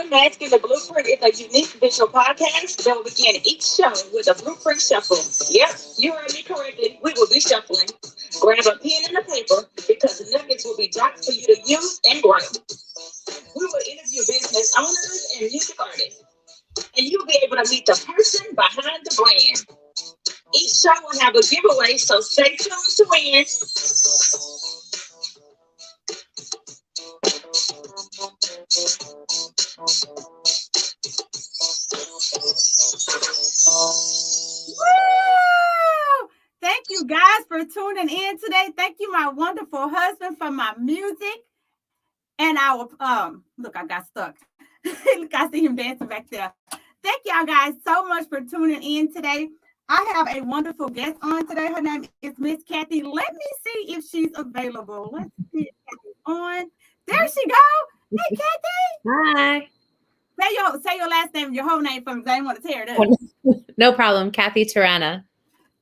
Unmasking the Blueprint is a unique visual podcast that will begin each show with a blueprint shuffle. Yep, you heard me correctly. We will be shuffling. Grab a pen and a paper because the nuggets will be dropped for you to use and grow. We will interview business owners and music artists, and you'll be able to meet the person behind the brand. Each show will have a giveaway, so stay tuned to win. Woo! Thank you guys for tuning in today. Thank you, my wonderful husband, for my music. And our look, I got stuck. Look, I see him dancing back there. Thank y'all guys so much for tuning in today. I have a wonderful guest on today. Her name is Miss Cathy. Let me see if she's available. Let's see if Cathy's on. There she go. Hey, Cathy. Hi. Say your last name, your whole name for me. I didn't want to tear it up. No problem. Cathy Terrana.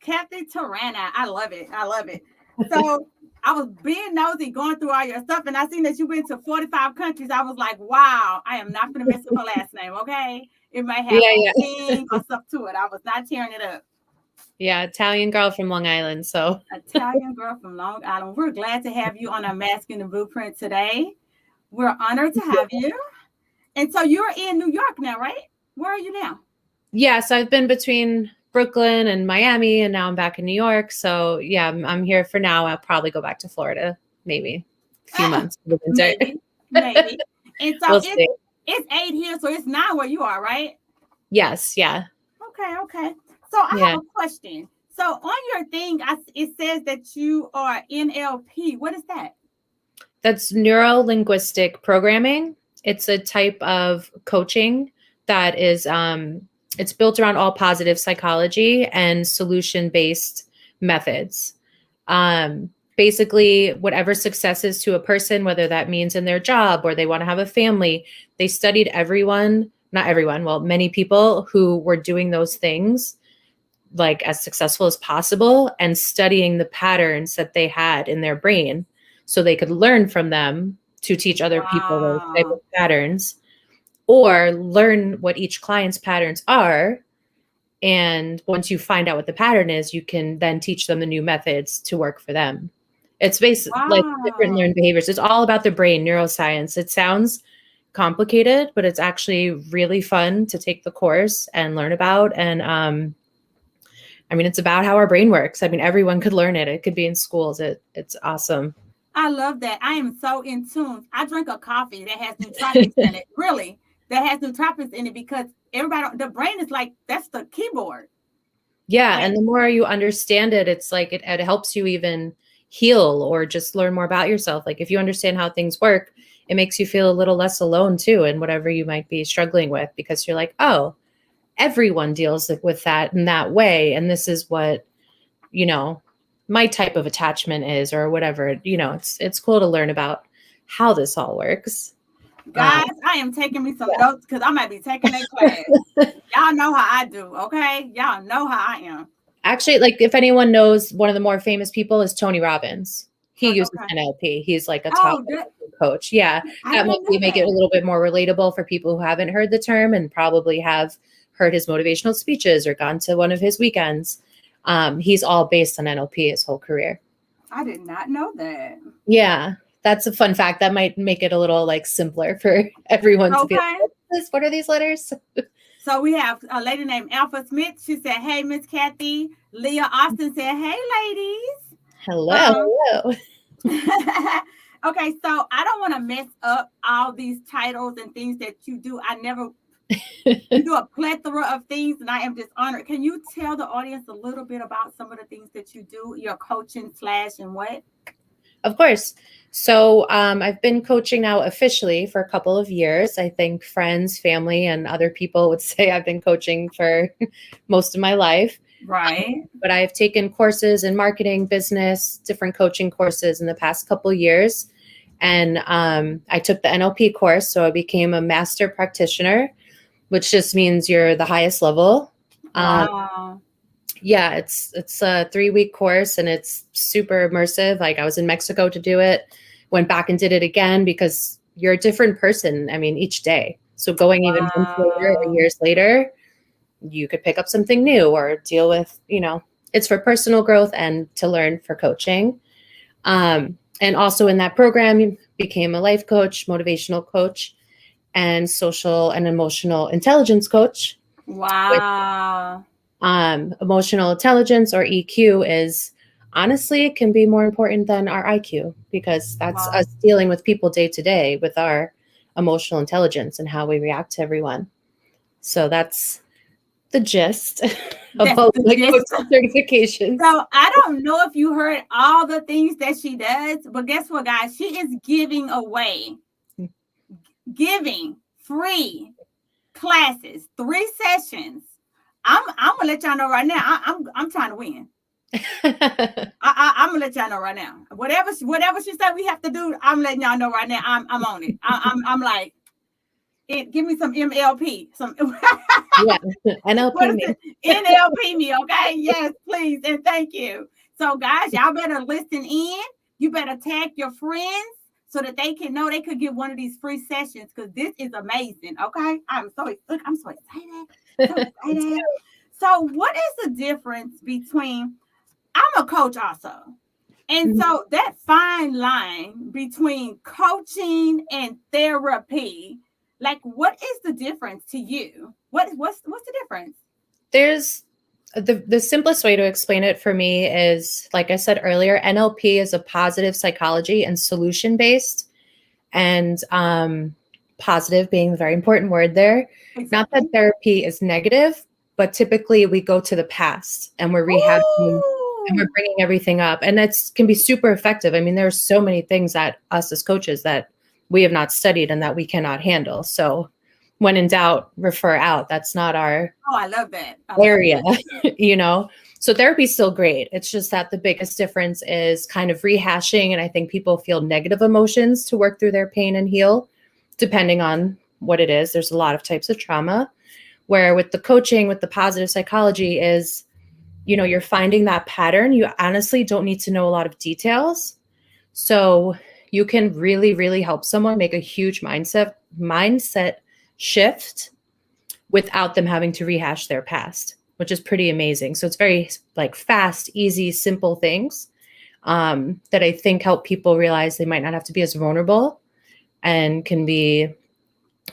Cathy Terrana. I love it. I love it. So I was being nosy going through all your stuff, and I seen that you went to 45 countries. I was like, wow, I am not going to mess with her last name, okay? It might have thing or stuff to it. I was not tearing it up. Yeah, Italian girl from Long Island. So Italian girl from Long Island. We're glad to have you on Unmasking the Blueprint today. We're honored to have you. And so you're in New York now, right? Where are you now? Yeah, so I've been between Brooklyn and Miami, and now I'm back in New York. So yeah, I'm here for now. I'll probably go back to Florida, maybe a few months. Maybe. And so it's 8 here, so it's 9 where you are, right? Yes, yeah. Okay. So I have a question. So on your thing, it says that you are NLP. What is that? That's Neuro-Linguistic Programming. It's a type of coaching that is it's built around all positive psychology and solution-based methods. Basically, whatever success is to a person, whether that means in their job or they want to have a family, they studied many people who were doing those things like as successful as possible and studying the patterns that they had in their brain so they could learn from them to teach other people those type of patterns, or learn what each client's patterns are. And once you find out what the pattern is, you can then teach them the new methods to work for them. It's basically like different learned behaviors. It's all about the brain, neuroscience. It sounds complicated, but it's actually really fun to take the course and learn about. And it's about how our brain works. I mean, everyone could learn it. It could be in schools. It's awesome. I love that. I am so in tune. I drink a coffee that has nootropics in it. Really, that has nootropics in it because the brain is like, that's the keyboard. Yeah. Right? And the more you understand it, it's like it helps you even heal or just learn more about yourself. Like if you understand how things work, it makes you feel a little less alone too in whatever you might be struggling with, because you're like, oh, everyone deals with that in that way. And this is what, my type of attachment is, or whatever. It's cool to learn about how this all works. Guys, I am taking me some notes because I might be taking a class. Y'all know how I do, okay? Y'all know how I am. Actually, like if anyone knows, one of the more famous people is Tony Robbins. He uses NLP. He's like a top coach. Yeah, that might make it a little bit more relatable for people who haven't heard the term and probably have heard his motivational speeches or gone to one of his weekends. He's all based on NLP his whole career. I did not know that. Yeah, that's a fun fact. That might make it a little like simpler for everyone to be like, what are these letters? So we have a lady named Alpha Smith. She said, hey, Miss Cathy. Leah Austin said, hey, ladies. Hello. Okay, so I don't want to mess up all these titles and things that you do. You do a plethora of things, and I am just honored. Can you tell the audience a little bit about some of the things that you do, your coaching / and what? Of course. So I've been coaching now officially for a couple of years. I think friends, family, and other people would say I've been coaching for most of my life. Right. But I've taken courses in marketing, business, different coaching courses in the past couple of years. And I took the NLP course, so I became a Master Practitioner, which just means you're the highest level. Wow. Yeah, it's a 3-week course and it's super immersive. Like I was in Mexico to do it, went back and did it again because you're a different person. I mean, each day, So going even months later or years later, you could pick up something new or deal with, it's for personal growth and to learn for coaching. And also in that program, you became a life coach, motivational coach, and social and emotional intelligence coach. Wow. Emotional intelligence, or EQ, is honestly, it can be more important than our IQ, because that's us dealing with people day to day with our emotional intelligence and how we react to everyone. So that's the gist of both my coaching certifications. So I don't know if you heard all the things that she does, but guess what, guys? She is giving away, giving free classes, 3 sessions. I'm gonna let y'all know right now. I'm trying to win. I'm gonna let y'all know right now. Whatever she said we have to do, I'm letting y'all know right now. I'm on it. I'm like, give me some MLP, some NLP me. NLP me, okay? Yes, please and thank you. So, guys, y'all better listen in. You better tag your friends so that they can know they could get one of these free sessions, because this is amazing. Okay, I'm so excited. So, what is the difference between? I'm a coach also. And so that fine line between coaching and therapy, like, what is the difference to you? What's the difference? There's the simplest way to explain it for me is, like I said earlier, NLP is a positive psychology and solution based, and positive being a very important word there. Exactly. Not that therapy is negative, but typically we go to the past and we're rehabbing and we're bringing everything up, and that can be super effective. I mean, there are so many things that us as coaches that we have not studied and that we cannot handle. So when in doubt, refer out. That's not our I love that area, So therapy is still great. It's just that the biggest difference is kind of rehashing, and I think people feel negative emotions to work through their pain and heal, depending on what it is. There's a lot of types of trauma, where with the coaching, with the positive psychology is, you're finding that pattern. You honestly don't need to know a lot of details. So you can really, really help someone make a huge mindset shift without them having to rehash their past, which is pretty amazing. So it's very fast, easy, simple things that I think help people realize they might not have to be as vulnerable and can be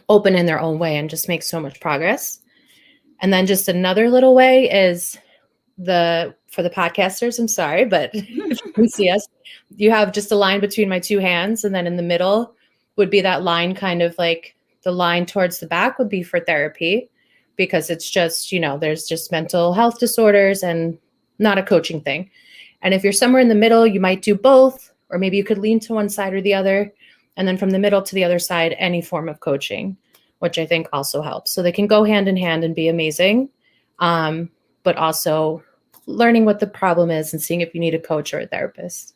open in their own way and just make so much progress. And then just another little way is for the podcasters, I'm sorry, but if you can see us, you have just a line between my 2 hands, and then in the middle would be that line, kind of like the line towards the back would be for therapy, because it's just, there's just mental health disorders and not a coaching thing. And if you're somewhere in the middle, you might do both, or maybe you could lean to one side or the other. And then from the middle to the other side, any form of coaching, which I think also helps. So they can go hand in hand and be amazing. But also learning what the problem is and seeing if you need a coach or a therapist.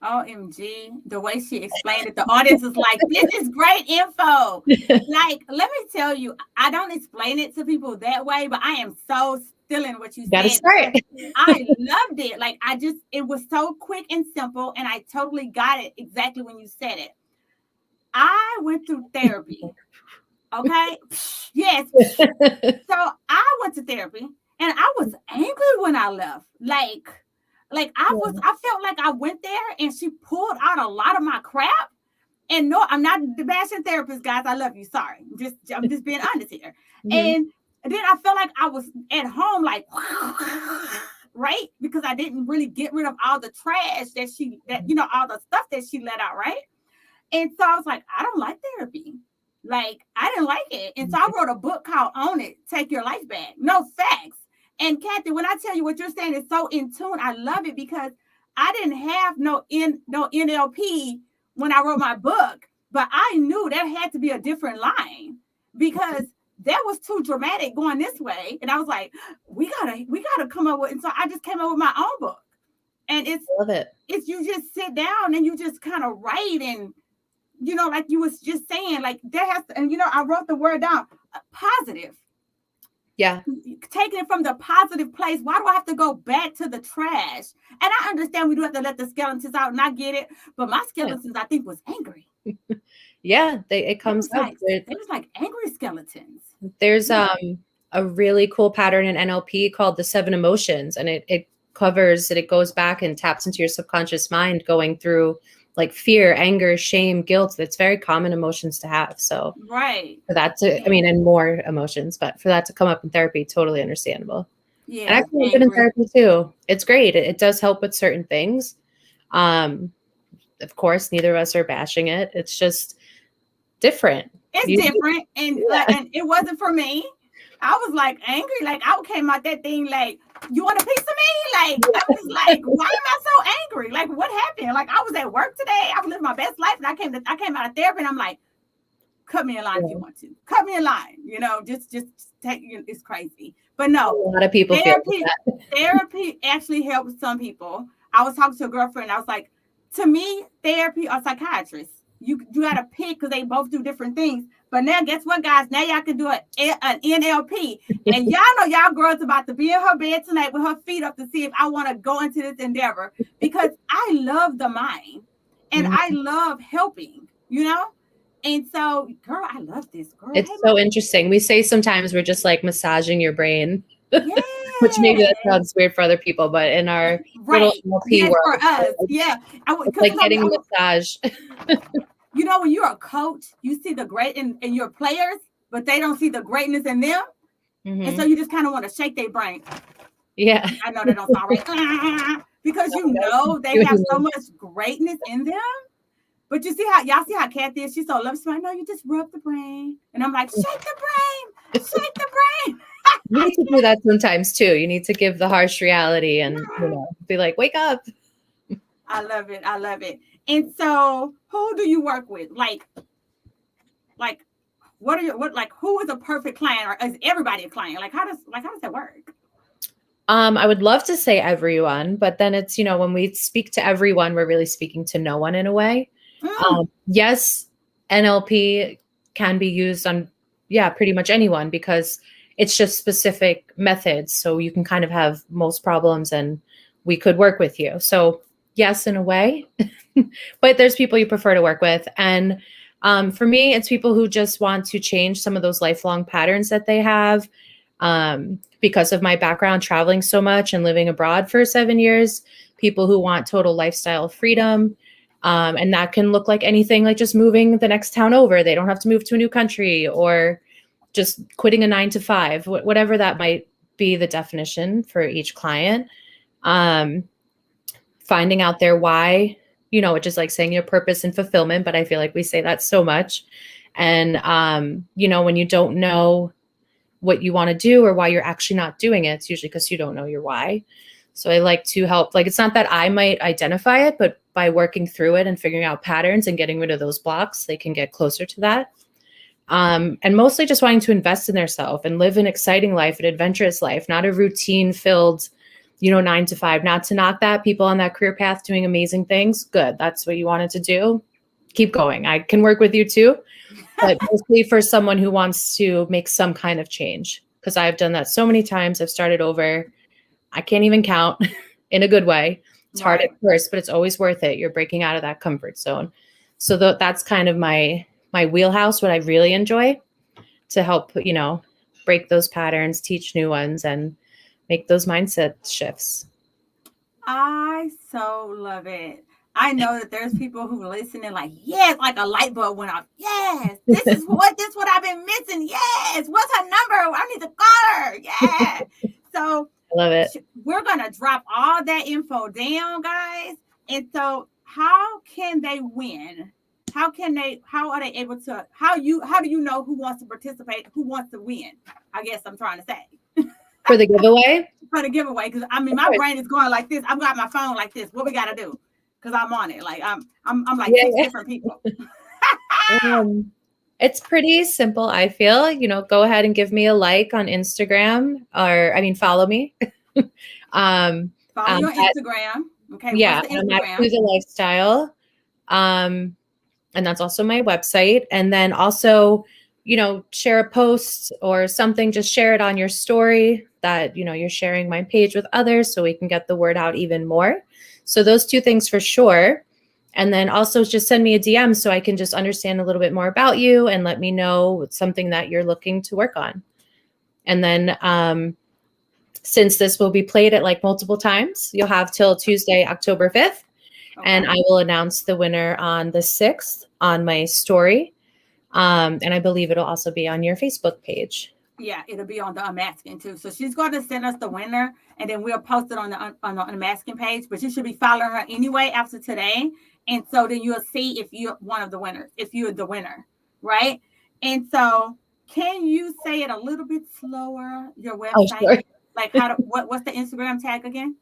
OMG, the way she explained it, the audience is like, this is great info. Like, let me tell you, I don't explain it to people that way, but I am so stealing what you said. I loved it. Like, it was so quick and simple, and I totally got it exactly when you said it. I went through therapy. Okay. Yes. So I went to therapy, and I was angry when I left. I felt like I went there and she pulled out a lot of my crap. And no, I'm not the bashing therapist, guys. I love you. Sorry. I'm just being honest here. Mm-hmm. And then I felt like I was at home, like, right? Because I didn't really get rid of all the trash all the stuff that she let out, right? And so I was like, I don't like therapy. Like, I didn't like it. And so I wrote a book called Own It, Take Your Life Back. No, facts. And Cathy, when I tell you what you're saying is so in tune, I love it, because I didn't have no NLP when I wrote my book, but I knew there had to be a different line, because that was too dramatic going this way. And I was like, we gotta come up with, and so I just came up with my own book. And I love it. It's you just sit down and you just kind of write, and like you was just saying, like there has to, and I wrote the word down, positive. Yeah. Taking it from the positive place. Why do I have to go back to the trash? And I understand we do have to let the skeletons out, and I get it. But my skeletons, I think, was angry. Yeah, it comes up. There was like angry skeletons. There's a really cool pattern in NLP called the 7 emotions, and it covers it. It goes back and taps into your subconscious mind, going through like fear, anger, shame, guilt. That's very common emotions to have. So right, for that to, I mean, and more emotions, but for that to come up in therapy, totally understandable. yeah, and actually I've been in therapy too. It's great. It does help with certain things. Of course, neither of us are bashing it. It's just different. It's different, and and it wasn't for me. I was like angry, like I came out that thing like, you want a piece of me? Like I was like, why am I so angry? Like what happened? Like I was at work today, I was living my best life, and I came out of therapy, and I'm like, cut me in line if you want to. Cut me in line, you know, just take, it's crazy. But no, a lot of people therapy actually helps some people. I was talking to a girlfriend, I was like, to me, therapy or psychiatrists, you gotta pick because they both do different things. But now, guess what, guys? Now y'all can do an NLP. And y'all know y'all girl's about to be in her bed tonight with her feet up to see if I want to go into this endeavor, because I love the mind and I love helping, you know? And so, girl, I love this, girl. It's so interesting. We say sometimes we're just like massaging your brain, which maybe that sounds weird for other people, but in our little NLP world, for us, it's like getting a massage. You know, when you're a coach, you see the great in your players, but they don't see the greatness in them. And so you just kind of want to shake their brain. Yeah. I know that don't sound right. Because you know they have so much greatness in them. But you see y'all see how Cathy is? She's so lovely. So I know you just rub the brain. And I'm like, shake the brain. Shake the brain. You need to do that sometimes too. You need to give the harsh reality and, you know, be like, wake up. I love it. I love it. And so who do you work with? Like, who is a perfect client, or is everybody a client? Like, how does that work? I would love to say everyone, but then it's, you know, when we speak to everyone, we're really speaking to no one in a way. Yes, NLP can be used on, pretty much anyone, because it's just specific methods. So you can kind of have most problems and we could work with you. So yes, in a way, but there's people you prefer to work with. And for me, it's people who just want to change some of those lifelong patterns that they have. Because of my background traveling so much and living abroad for 7 years, people who want total lifestyle freedom. And that can look like anything, like just moving the next town over. They don't have to move to a new country, or just quitting a 9-to-5, whatever that might be the definition for each client. Finding out their why, you know, which is like saying your purpose and fulfillment, but I feel like we say that so much. And, you know, when you don't know what you want to do or why you're actually not doing it, it's usually because you don't know your why. So I like to help, like, it's not that I might identify it, but by working through it and figuring out patterns and getting rid of those blocks, they can get closer to that. And mostly just wanting to invest in themselves and live an exciting life, an adventurous life, not a routine filled, you know, 9-to-5. Not to knock that. People on that career path doing amazing things. Good. That's what you wanted to do. Keep going. I can work with you too. But mostly for someone who wants to make some kind of change, because I've done that so many times. I've started over. I can't even count in a good way. It's hard at first, but it's always worth it. You're breaking out of that comfort zone. So that's kind of my wheelhouse, what I really enjoy, to help, you know, break those patterns, teach new ones, and make those mindset shifts. I so love it. I know that there's people who are listening like, yes, like a light bulb went off. Yes, this is what I've been missing. Yes, what's her number? I need to call her. Yeah. So I love it. We're going to drop all that info down, guys. And so how can they win? How are they able to, how do you know who wants to participate, who wants to win? I guess I'm trying to say. For the giveaway? For the giveaway, because I mean, my brain is going like this. I've got my phone like this. What we got to do? Because I'm on it. Like I'm like 6 different people. It's pretty simple, I feel. You know, go ahead and give me a like on Instagram, follow me. Follow your Instagram. Okay. Yeah, I'm at Choose a Lifestyle. And that's also my website. And then also, you know, share a post or something, just share it on your story that, you know, you're sharing my page with others so we can get the word out even more. So those two things for sure. And then also just send me a DM so I can just understand a little bit more about you and let me know something that you're looking to work on. And then since this will be played at like multiple times, you'll have till Tuesday, October 5th. Okay. And I will announce the winner on the 6th on my story. And I believe it'll also be on your Facebook page. Yeah, it'll be on the Unmasking too. So she's going to send us the winner, and then we'll post it on the Unmasking page. But you should be following her anyway after today, and so then you'll see if you're one of the winners, if you're the winner, right? And so, can you say it a little bit slower? Your website, sure. Like what's the Instagram tag again?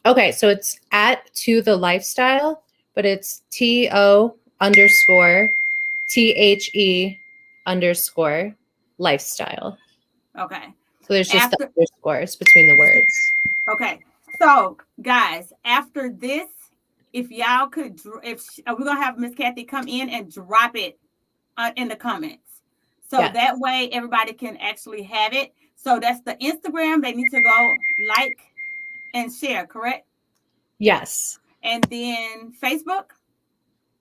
Okay, so it's at To The Lifestyle, but it's TO_THE_lifestyle. Okay. So there's just the underscores between the words. Okay. So guys, after this, if y'all could, we're going to have Miss Cathy come in and drop it in the comments. So that way everybody can actually have it. So that's the Instagram. They need to go like and share, correct? Yes. And then Facebook?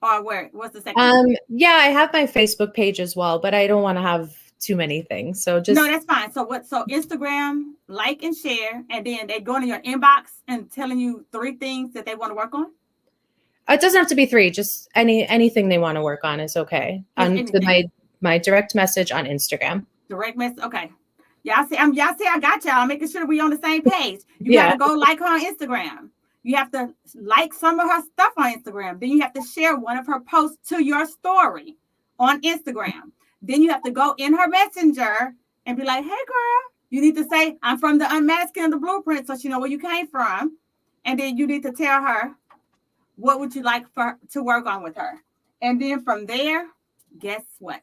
Or where? What's the second? Yeah, I have my Facebook page as well, but I don't want to have too many things. So just no, that's fine. So Instagram, like and share, and then they go into your inbox and telling you 3 things that they want to work on. It doesn't have to be 3. Just anything they want to work on is okay. On my direct message on Instagram. Direct message. Okay. Y'all see, I got y'all. I'm making sure we on the same page. You got to go like her on Instagram. You have to like some of her stuff on Instagram. Then you have to share one of her posts to your story on Instagram. Then you have to go in her messenger and be like, hey, girl, you need to say, I'm from the Unmasking of the Blueprint, so she know where you came from. And then you need to tell her, what would you like to work on with her? And then from there, guess what?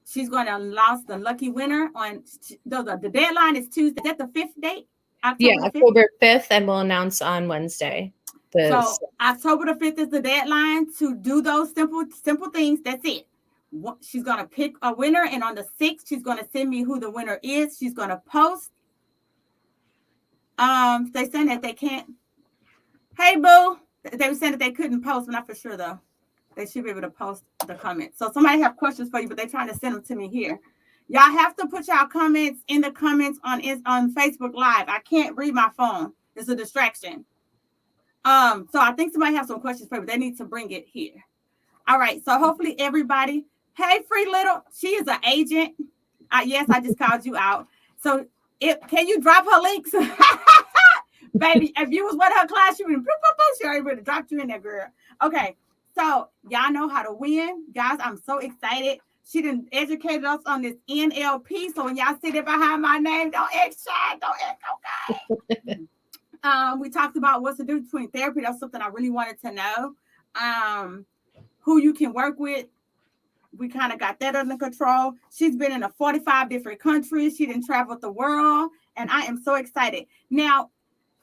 She's going to announce the lucky winner on the deadline is Tuesday. Is that the 5th date? October 5th, and we'll announce on Wednesday. So October the 5th is the deadline to do those simple things. That's it. She's going to pick a winner, and on the 6th, she's going to send me who the winner is. She's going to post. They saying that they can't. Hey, boo. They were saying that they couldn't post, but not for sure, though. They should be able to post the comments. So somebody have questions for you, but they're trying to send them to me here. Y'all have to put y'all comments in the comments on Facebook Live. I can't read my phone. It's a distraction. So I think somebody has some questions for you, but they need to bring it here. All right. So hopefully everybody. Hey, Free Little. She is an agent. Yes, I just called you out. So can you drop her links? Baby, if you was with her class, she would have dropped you in there, girl. Okay. So y'all know how to win. Guys, I'm so excited. She done educated us on this NLP. So when y'all see it behind my name, don't act shy. Don't act okay. We talked about what's the difference between therapy. That's something I really wanted to know. Who you can work with. We kind of got that under control. She's been in 45 different countries. She didn't travel the world. And I am so excited. Now,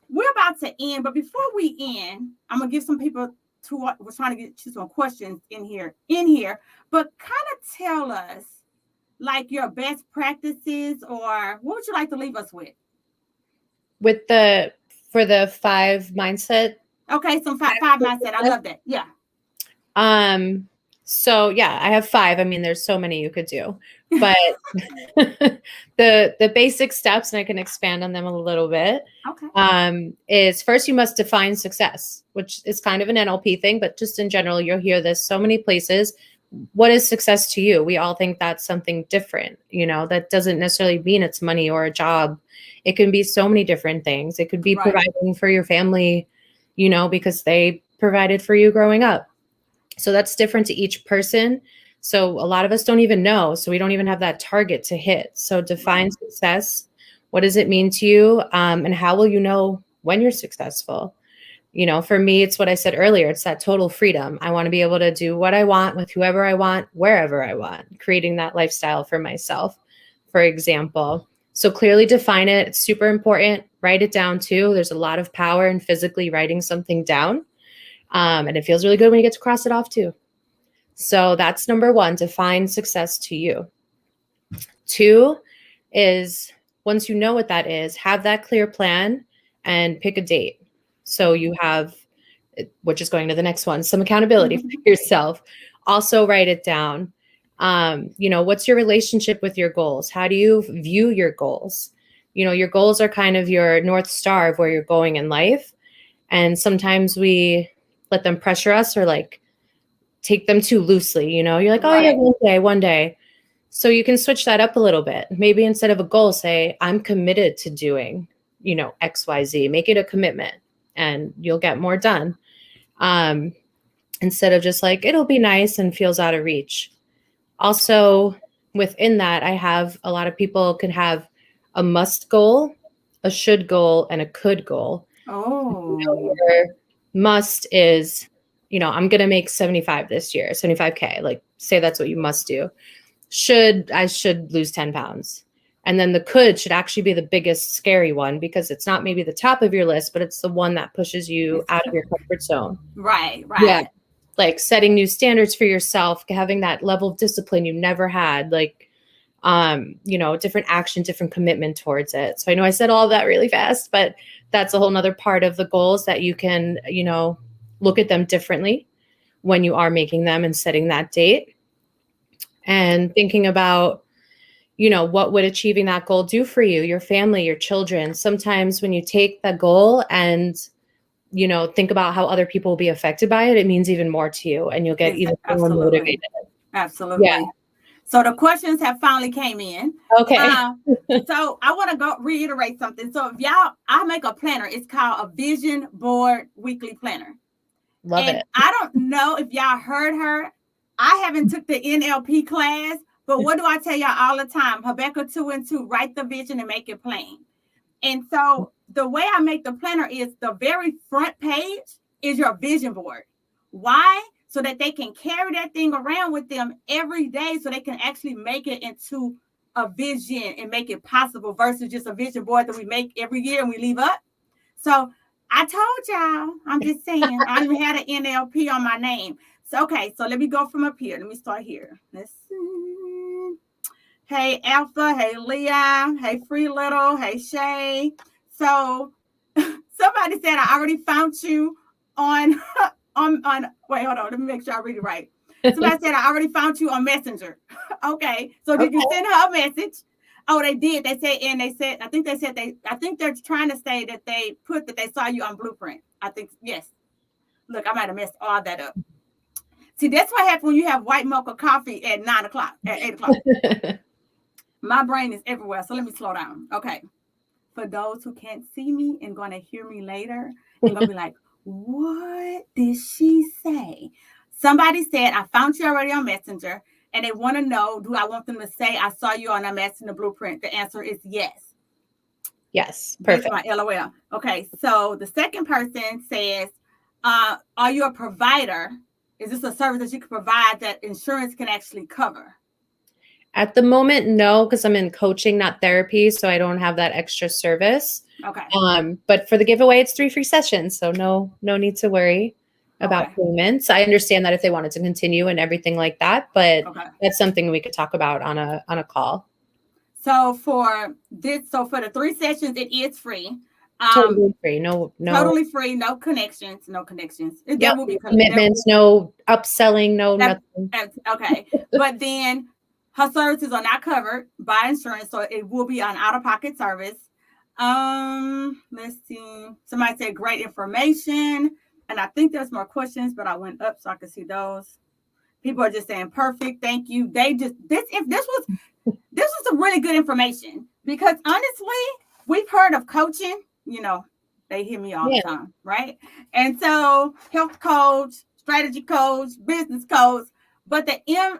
we're about to end. But before we end, I'm going to give some people we're trying to get you some questions in here, but kind of tell us like your best practices, or what would you like to leave us with? For the 5 mindset. Okay, some five mindset. I love that. Yeah. So yeah, I have 5. I mean, there's so many you could do, but the basic steps, and I can expand on them a little bit. Okay. Is first, you must define success, which is kind of an NLP thing, but just in general, you'll hear this so many places. What is success to you? We all think that's something different. That doesn't necessarily mean it's money or a job. It can be so many different things. It could be providing for your family, because they provided for you growing up. So that's different to each person. So a lot of us don't even know. So we don't even have that target to hit. So define success. What does it mean to you? And how will you know when you're successful? For me, it's what I said earlier. It's that total freedom. I want to be able to do what I want with whoever I want, wherever I want, creating that lifestyle for myself, for example. So clearly define it. It's super important. Write it down too. There's a lot of power in physically writing something down. And it feels really good when you get to cross it off too. So that's number 1, define success to you. 2 is, once you know what that is, have that clear plan and pick a date. So you have which is going to the next one, some accountability for yourself. Also write it down. What's your relationship with your goals? How do you view your goals? Your goals are kind of your North Star of where you're going in life. And sometimes we let them pressure us or like take them too loosely. You're like, oh yeah, one day. So you can switch that up a little bit. Maybe instead of a goal, say, I'm committed to doing, X, Y, Z. Make it a commitment and you'll get more done. Instead of just like, it'll be nice and feels out of reach. Also, within that, I have a lot of people could have a must goal, a should goal, and a could goal. Your must is, I'm going to make 75 this year, 75K. Like, say that's what you must do. I should lose 10 pounds. And then the could should actually be the biggest scary one because it's not maybe the top of your list, but it's the one that pushes you out of your comfort zone. Right. Yeah. Like setting new standards for yourself, having that level of discipline you never had, like, different action, different commitment towards it. So I know I said all of that really fast, but that's a whole nother part of the goals that you can, look at them differently when you are making them and setting that date and thinking about, what would achieving that goal do for you, your family, your children. Sometimes when you take the goal and think about how other people will be affected by it, it means even more to you and you'll get even more motivated. Absolutely. Yeah. So the questions have finally came in. Okay. So I want to go reiterate something. So if I make a planner. It's called a Vision Board Weekly Planner. Love it. I don't know if y'all heard her. I haven't took the NLP class, but what do I tell y'all all the time? Habakkuk 2:2, write the vision and make it plain. And so the way I make the planner is the very front page is your vision board. Why? So that they can carry that thing around with them every day so they can actually make it into a vision and make it possible versus just a vision board that we make every year and we leave up. So I told y'all, I'm just saying, I even had an NLP on my name. So, okay, so let me go from up here. Let me start here. Let's see. Hey, Alpha. Hey, Leah. Hey, Free Little. Hey, Shay. So somebody said, I already found you on wait, hold on. Let me make sure I read it right. Somebody said, I already found you on Messenger. Okay. So did you send her a message? Oh, they did. They said, I think they're trying to say that they put that they saw you on Blueprint. I think, yes. Look, I might have messed all that up. See, that's what happens when you have white mocha coffee at 9 o'clock, at 8 o'clock. My brain is everywhere. So let me slow down. Okay. For those who can't see me and going to hear me later, and going to be like, what did she say? Somebody said, I found you already on Messenger, and they want to know, do I want them to say, I saw you on a Messenger Blueprint? The answer is yes. Yes. Perfect. That's my LOL. Okay. So the second person says, are you a provider? Is this a service that you can provide that insurance can actually cover? At the moment, no, because I'm in coaching, not therapy, so I don't have that extra service. Okay. But for the giveaway, it's 3 free sessions, so no need to worry about payments. I understand that if they wanted to continue and everything like that, but that's something we could talk about on a call. So for the 3 sessions, it is free. Totally free. No. Totally free. No connections. There will be commitments. No upselling. No nothing. Okay. But then her services are not covered by insurance, so it will be an out-of-pocket service. Let's see. Somebody said great information, and I think there's more questions, but I went up so I could see those. People are just saying perfect. Thank you. This was some really good information because honestly, we've heard of coaching. They hear me all the time, right? And so health coach, strategy coach, business coach, but the I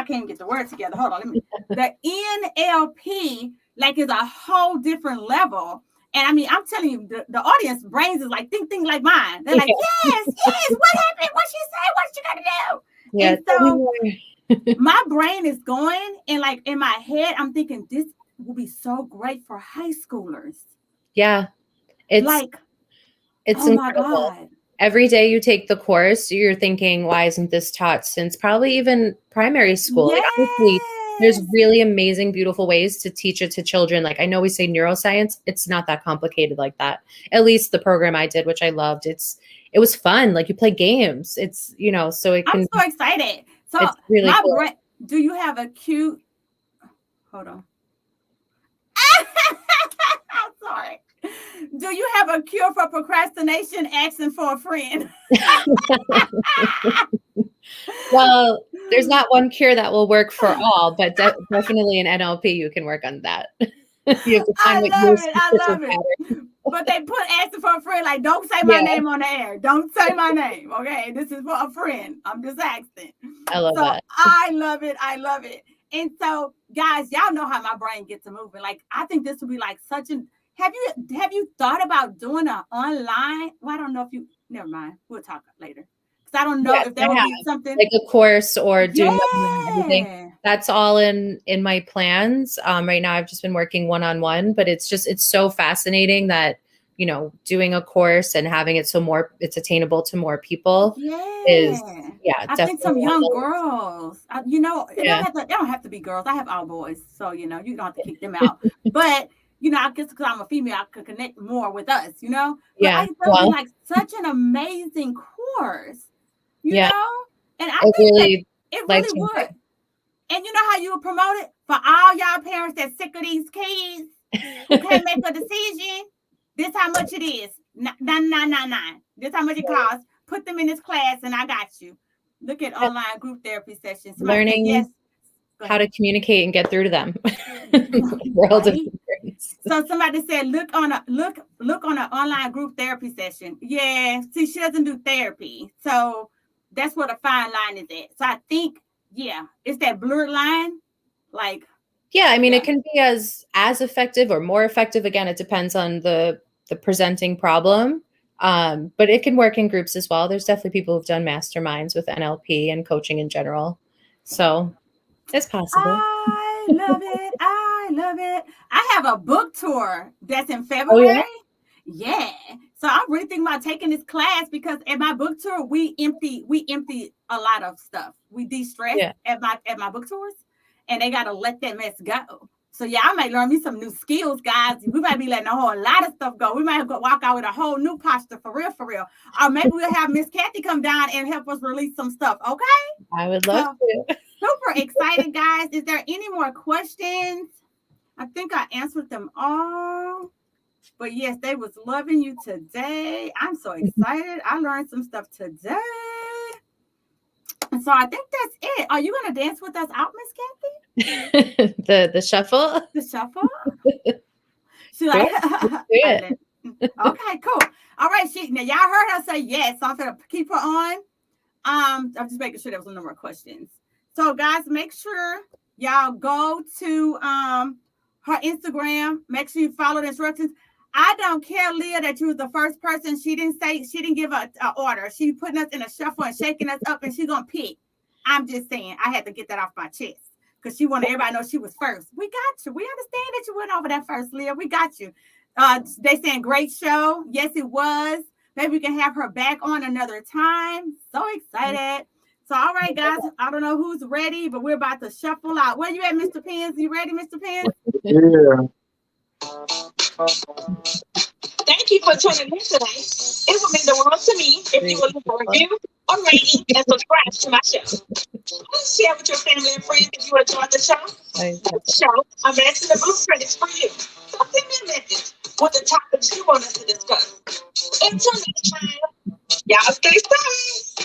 can't even get the words together. Hold on, the NLP is a whole different level. And I mean, I'm telling you, the audience brains is like think like mine. They're like, yes, what happened? What she say? What you gotta do? Yeah. And so my brain is going, and in my head, I'm thinking this will be so great for high schoolers. Yeah. It's oh my incredible. God. Every day you take the course, you're thinking, why isn't this taught since probably even primary school? Yes. Honestly, there's really amazing, beautiful ways to teach it to children. Like, I know we say neuroscience, it's not that complicated like that. At least the program I did, which I loved, it was fun. Like, you play games. It's, so it I'm can, so excited. So it's really my cool. do you have a cute, hold on. I'm sorry. Do you have a cure for procrastination? Asking for a friend. Well, there's not one cure that will work for all, but definitely in NLP, you can work on that. You have to find what your I love it. But they put asking for a friend, like, don't say my name on the air. Don't say my name. Okay. This is for a friend. I'm just asking. I love that. I love it. I love it. And so, guys, y'all know how my brain gets to moving. Like, I think this would be like such an, have you thought about doing an online? Well, I don't know if you, never mind. We'll talk later. Because I don't know if that would be something. Like a course or doing everything. That's all in my plans. Right now, I've just been working one-on-one, but it's so fascinating that, doing a course and having it it's attainable to more people is, I think some young girls, they don't have to be girls. I have all boys. So, you don't have to kick them out. But, I guess because I'm a female, I could connect more with us, But I thought it was like such an amazing course, you know? And I think really, it really would. And you know how you would promote it? For all y'all parents that's sick of these kids who can't make a decision, this how much it is. $9.99. This how much it costs. Put them in this class and I got you. Look at online group therapy sessions. Learning how to communicate and get through to them. So somebody said, look on an online group therapy session. Yeah, see, she doesn't do therapy. So that's where the fine line is at. So I think, it's that blurred line. Like, it can be as effective or more effective. Again, it depends on the presenting problem. But it can work in groups as well. There's definitely people who've done masterminds with NLP and coaching in general. So it's possible. I love it. I love it. I have a book tour that's in February. Oh, yeah. So I'm really thinking about taking this class because at my book tour, we empty a lot of stuff. We de-stress at my book tours, and they gotta let that mess go. So I might learn me some new skills, guys. We might be letting a whole lot of stuff go. We might have to walk out with a whole new posture for real. Or maybe we'll have Miss Cathy come down and help us release some stuff. Okay? I would love to. Super excited, guys. Is there any more questions? I think I answered them all. But yes, they was loving you today. I'm so excited. I learned some stuff today. And so I think that's it. Are you going to dance with us out, Miss Cathy? The shuffle? The shuffle? She's like, okay, cool. All right, now y'all heard her say yes, so I'm going to keep her on. I'm just making sure there was no more questions. So guys, make sure y'all go to her Instagram. Make sure you follow the instructions. I don't care, Leah, that you was the first person. She didn't give an order. She putting us in a shuffle and shaking us up, and she's gonna pick. I'm just saying, I had to get that off my chest because she wanted everybody to know she was first. We got you. We understand that you went over that first, Leah. We got you. They saying great show. Yes, it was. Maybe we can have her back on another time. So excited. So, all right, guys. I don't know who's ready, but we're about to shuffle out. Where you at, Mr. Pence? You ready, Mr. Pence? Yeah. Thank you for tuning in today. It would mean the world to me if you would leave a review or rating and subscribe to my show. Please share with your family and friends if you enjoyed the show. I'm asking the blueprint is for you. So send me a message with the topics you want us to discuss. Until next time, y'all stay safe.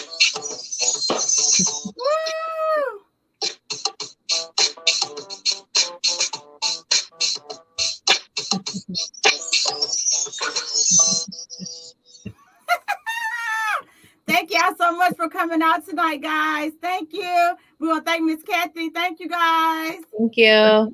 Woo! Thank y'all so much for coming out tonight, guys. Thank you. We want to thank Miss Cathy. Thank you, guys. Thank you.